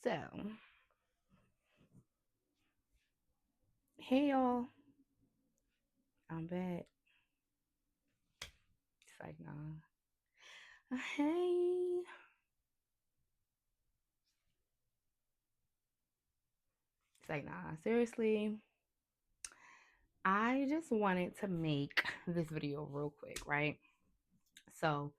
So, hey y'all, I'm back. It's like, nah. Hey. It's like, nah, seriously. I just wanted to make this video real quick, right? So,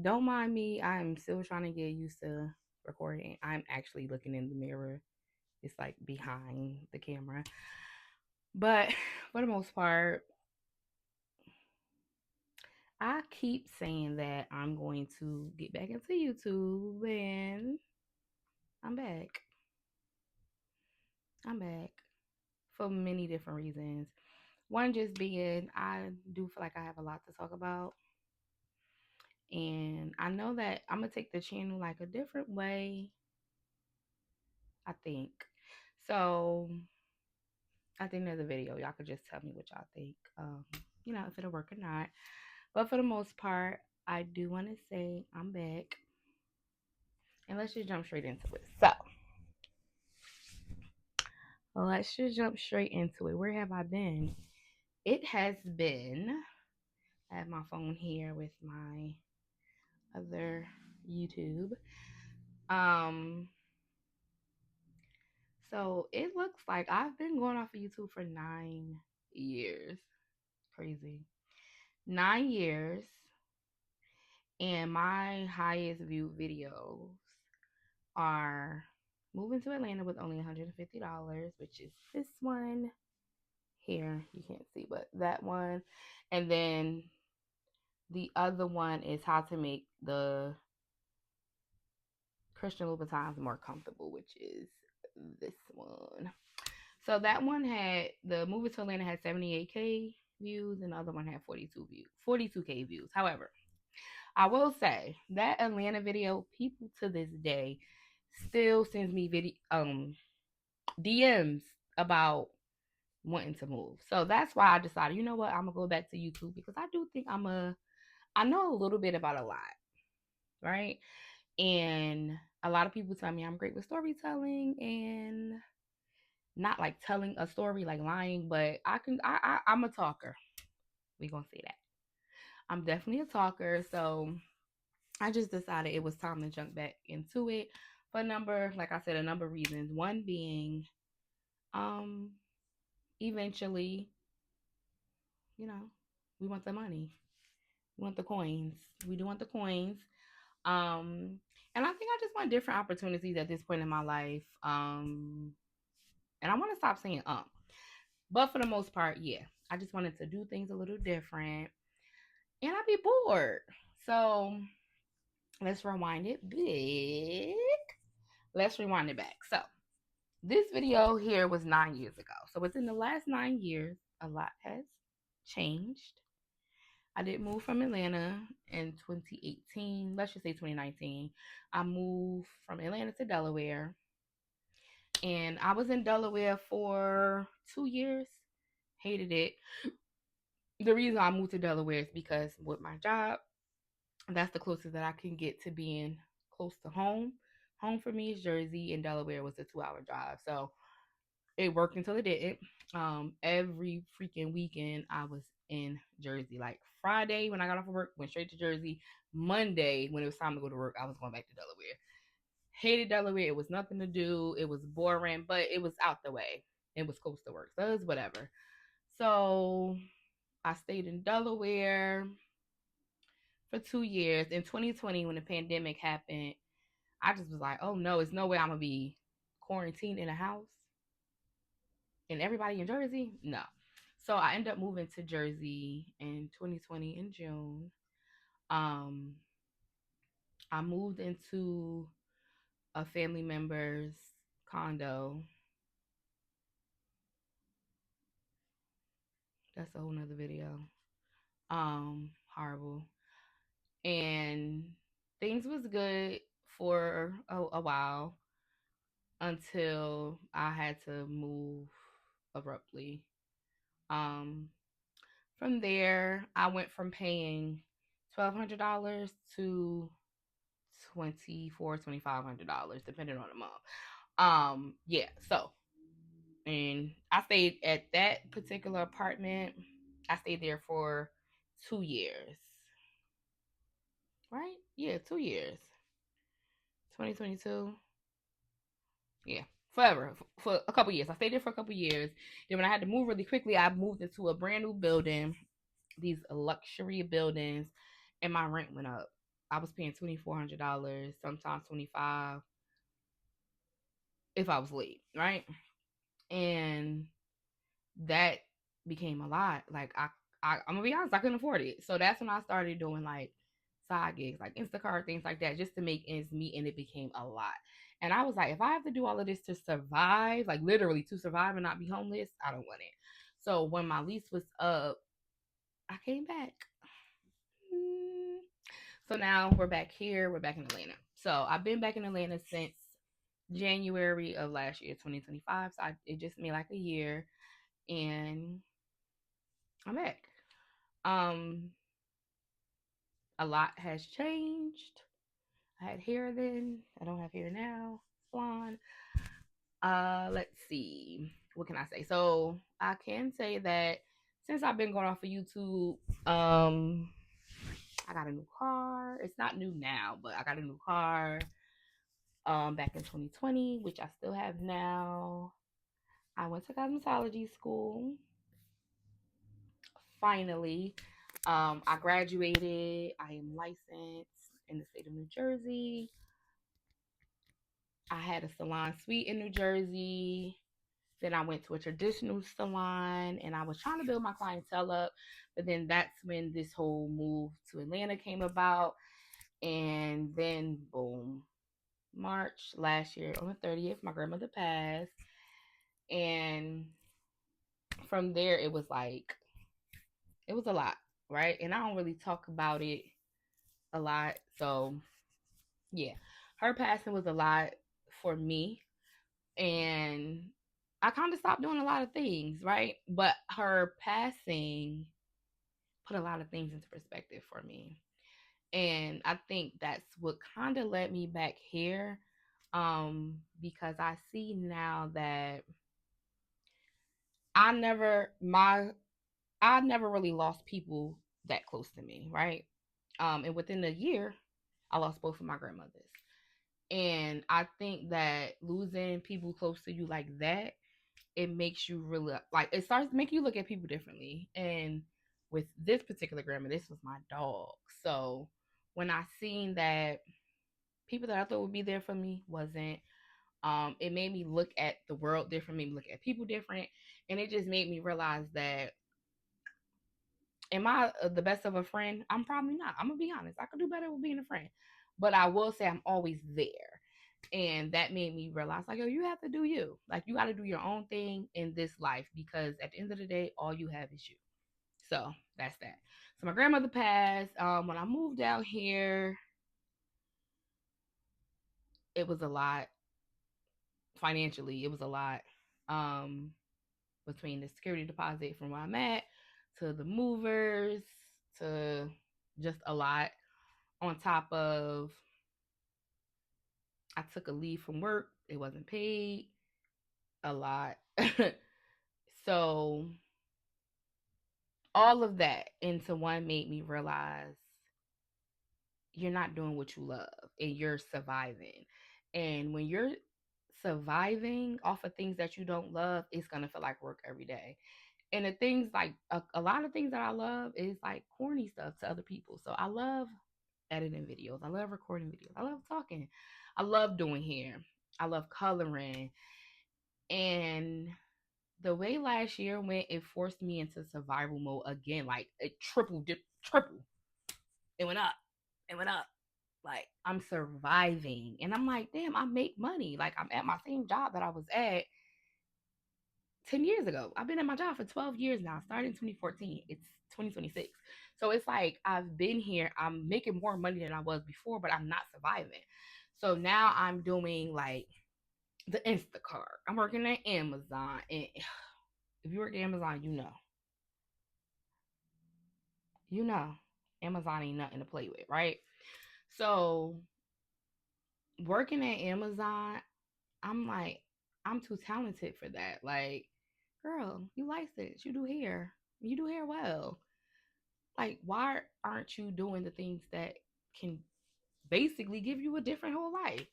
don't mind me. I'm still trying to get used to recording. I'm actually looking in the mirror. It's like behind the camera. But for the most part, I keep saying that I'm going to get back into YouTube, and I'm back. I'm back for many different reasons. One just being I do feel like I have a lot to talk about. And I know that I'm gonna take the channel like a different way, I think. So at the end of the video, y'all could just tell me what y'all think. If it'll work or not. But for the most part, I do want to say I'm back. And let's just jump straight into it. So let's just jump straight into it. Where have I been? It has been, I have my phone here with my other YouTube. Um, so it looks like I've been going off of YouTube for 9 years. Crazy. 9 years. And my highest viewed videos are moving to Atlanta with only $150, which is this one here. You can't see, but that one. And then the other one is how to make the Christian Louboutins more comfortable, which is this one. So that one had the movie to Atlanta had 78K views, and the other one had 42K views. However, I will say that Atlanta video, people to this day still sends me DMs about wanting to move. So that's why I decided, you know what, I'm gonna go back to YouTube because I do think I know a little bit about a lot, right? And a lot of people tell me I'm great with storytelling and not like telling a story, like lying, but I'm a talker. We gonna say that. I'm definitely a talker, so I just decided it was time to jump back into it for like I said, a number of reasons. One being, um, eventually, you know, we want the money. We want the coins. We do want the coins. Um, and I think I just want different opportunities at this point in my life. And I want to stop saying but for the most part, yeah, I just wanted to do things a little different, and I'd be bored. So let's rewind it big. Let's rewind it back. So this video here was 9 years ago. So within the last 9 years, a lot has changed. I did move from Atlanta in 2018. Let's just say 2019. I moved from Atlanta to Delaware. And I was in Delaware for 2 years. Hated it. The reason I moved to Delaware is because with my job, that's the closest that I can get to being close to home. Home for me is Jersey, and Delaware was a 2 hour drive. So it worked until it didn't. Every freaking weekend I was in Jersey. Like Friday when I got off of work, went straight to Jersey. Monday when it was time to go to work, I was going back to Delaware. Hated Delaware. It was nothing to do. It was boring, but it was out the way. It was close to work. So it was whatever. So I stayed in Delaware for 2 years. In 2020, when the pandemic happened, I just was like, oh no, it's no way I'm going to be quarantined in a house and everybody in Jersey. No. So I ended up moving to Jersey in 2020 in June. Um, I moved into a family member's condo. That's a whole nother video. Horrible. And things was good for a while until I had to move abruptly. Um, from there, I went from paying $1,200 to $2,400, $2,500, depending on the month. Yeah. So, and I stayed at that particular apartment. I stayed there for 2 years. Right? Yeah, 2 years. 2022. Yeah, forever for a couple years. I stayed there for a couple years. Then when I had to move really quickly, I moved into a brand new building, these luxury buildings, and my rent went up. I was paying $2,400, sometimes 25 if I was late, right? And that became a lot. Like I'm gonna be honest, I couldn't afford it. So that's when I started doing like side gigs, like Instacart, things like that, just to make ends meet. And it became a lot. And I was like, if I have to do all of this to survive, like literally to survive and not be homeless, I don't want it. So when my lease was up, I came back. Mm. So now we're back here. We're back in Atlanta. So I've been back in Atlanta since January of last year, 2025. So it just made like a year, and I'm back. Um, a lot has changed. I had hair then. I don't have hair now. It's blonde. Let's see. What can I say? So I can say that since I've been going off of YouTube, I got a new car. It's not new now, but I got a new car back in 2020, which I still have now. I went to cosmetology school. Finally, I graduated. I am licensed in the state of New Jersey. I had a salon suite in New Jersey. Then I went to a traditional salon and I was trying to build my clientele up. But then that's when this whole move to Atlanta came about. And then, boom, March last year on the 30th, my grandmother passed. And from there, it was like, it was a lot, right? And I don't really talk about it a lot. So, yeah, her passing was a lot for me. And I kind of stopped doing a lot of things, right? But her passing put a lot of things into perspective for me. And I think that's what kind of led me back here, because I see now that I never my I never really lost people that close to me, right? And within a year, I lost both of my grandmothers. And I think that losing people close to you like that, it makes you really like it starts to make you look at people differently. And with this particular grandma, this was my dog. So when I seen that people that I thought would be there for me wasn't, it made me look at the world different, made me look at people different, and it just made me realize that am I the best of a friend? I'm probably not. I'm gonna be honest. I could do better with being a friend, but I will say I'm always there. And that made me realize, like, yo, you have to do you. Like, you got to do your own thing in this life because at the end of the day, all you have is you. So that's that. So my grandmother passed. When I moved out here, it was a lot financially. It was a lot, um, between the security deposit from where I'm at to the movers to just a lot. On top of, I took a leave from work. It wasn't paid. A lot. So all of that into one made me realize you're not doing what you love and you're surviving. And when you're surviving off of things that you don't love, it's going to feel like work every day. And the things like a lot of things that I love is like corny stuff to other people. So I love editing videos. I love recording videos. I love talking. I love doing hair. I love coloring. And the way last year went, it forced me into survival mode again. Like it triple. It went up. It went up. Like I'm surviving. And I'm like, damn, I make money. Like I'm at my same job that I was at 10 years ago. I've been at my job for 12 years now. I started in 2014. It's 2026. So it's like I've been here. I'm making more money than I was before, but I'm not surviving. So now I'm doing like the Instacart. I'm working at Amazon. And if you work at Amazon, you know. You know. Amazon ain't nothing to play with, right? So working at Amazon, I'm like, I'm too talented for that. Like, girl, you licensed, you do hair well. Like, why aren't you doing the things that can basically give you a different whole life?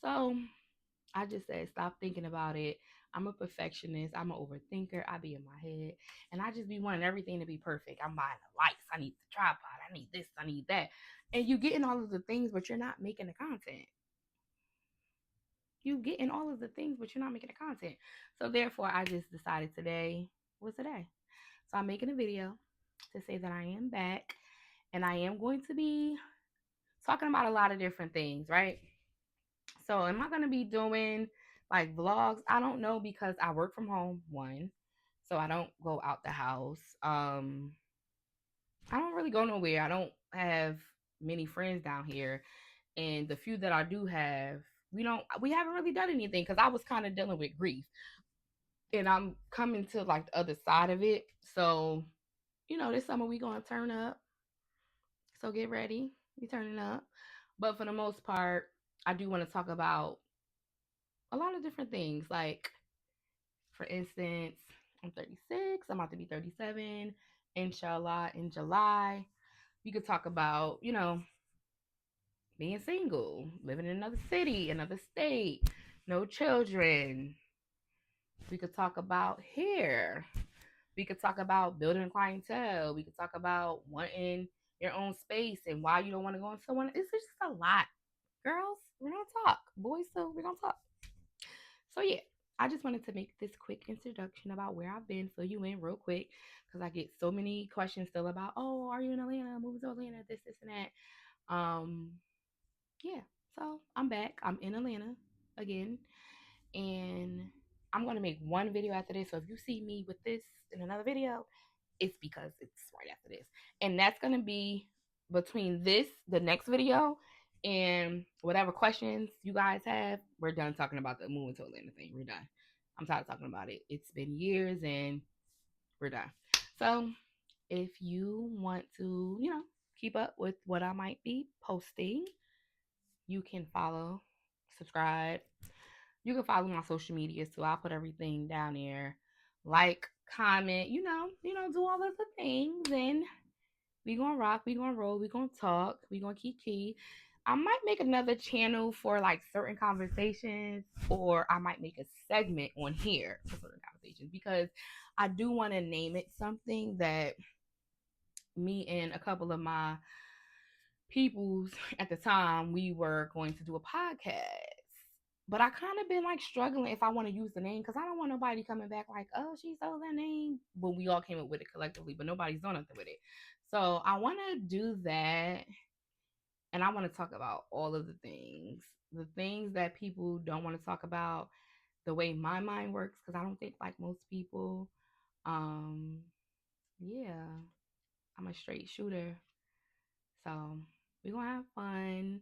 So I just said, stop thinking about it. I'm a perfectionist. I'm an overthinker. I be in my head, and I just be wanting everything to be perfect. I'm buying the lights. I need the tripod. I need this. I need that. And you getting all of the things, but you're not making the content. You getting all of the things, but you're not making the content. So therefore, I just decided today was today. So I'm making a video to say that I am back, and I am going to be talking about a lot of different things, right? So am I gonna be doing like vlogs? I don't know because I work from home, one. So I don't go out the house. I don't really go nowhere. I don't have many friends down here. And the few that I do have, we haven't really done anything because I was kind of dealing with grief. And I'm coming to like the other side of it. So, this summer we gonna turn up. So get ready. We turning up. But for the most part, I do want to talk about a lot of different things. Like, for instance, I'm 36, I'm about to be 37, inshallah, in July. We could talk about, being single, living in another city, another state, no children. We could talk about hair. We could talk about building clientele. We could talk about wanting your own space and why you don't want to go on someone. It's just a lot. Girls, we're gonna talk. Boys, so we're gonna talk. So yeah, I just wanted to make this quick introduction about where I've been, fill you in real quick, because I get so many questions still about, oh, are you in Atlanta? Moving to Atlanta, this, and that. Yeah. So I'm back. I'm in Atlanta again, and I'm gonna make one video after this. So if you see me with this in another video, it's because it's right after this. And that's going to be between the next video, and whatever questions you guys have. We're done talking about the moving to Atlanta thing. We're done. I'm tired of talking about it. It's been years and we're done. So if you want to, keep up with what I might be posting, you can follow, subscribe. You can follow my social medias too. I'll put everything down there. Like, comment, do all of the things, and we gonna rock, we gonna roll, we gonna talk, we gonna kiki. I might make another channel for like certain conversations, or I might make a segment on here for certain conversations, because I do want to name it something that me and a couple of my peoples at the time we were going to do a podcast. But I kind of been like struggling if I want to use the name, because I don't want nobody coming back like, oh, she stole that name. But we all came up with it collectively, but nobody's done nothing with it. So I want to do that, and I want to talk about all of the things that people don't want to talk about, the way my mind works, because I don't think like most people. Um, yeah, I'm a straight shooter. So we're gonna have fun.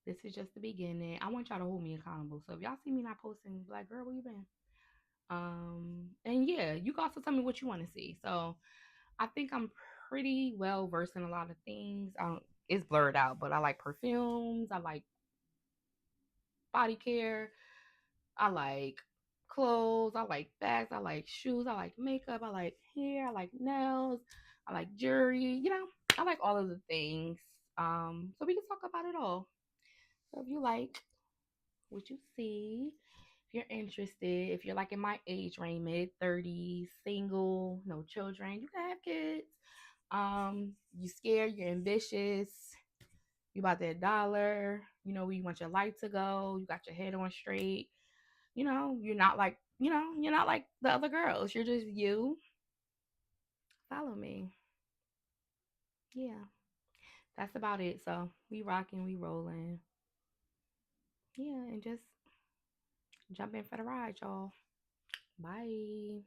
This is just the beginning. I want y'all to hold me accountable. So if y'all see me not posting, be like, girl, where you been? And yeah, you can also tell me what you want to see. So I think I'm pretty well versed in a lot of things. It's blurred out, but I like perfumes. I like body care. I like clothes. I like bags. I like shoes. I like makeup. I like hair. I like nails. I like jewelry. I like all of the things. So we can talk about it all. So if you like what you see, if you're interested, if you're like in my age range, mid 30s, single, no children, you can have kids. You scared, you're ambitious, you about that dollar, where you want your life to go, you got your head on straight, you're not like the other girls. You're just you. Follow me. Yeah. That's about it. So we rocking, we rolling. Yeah, and just jump in for the ride, y'all. Bye.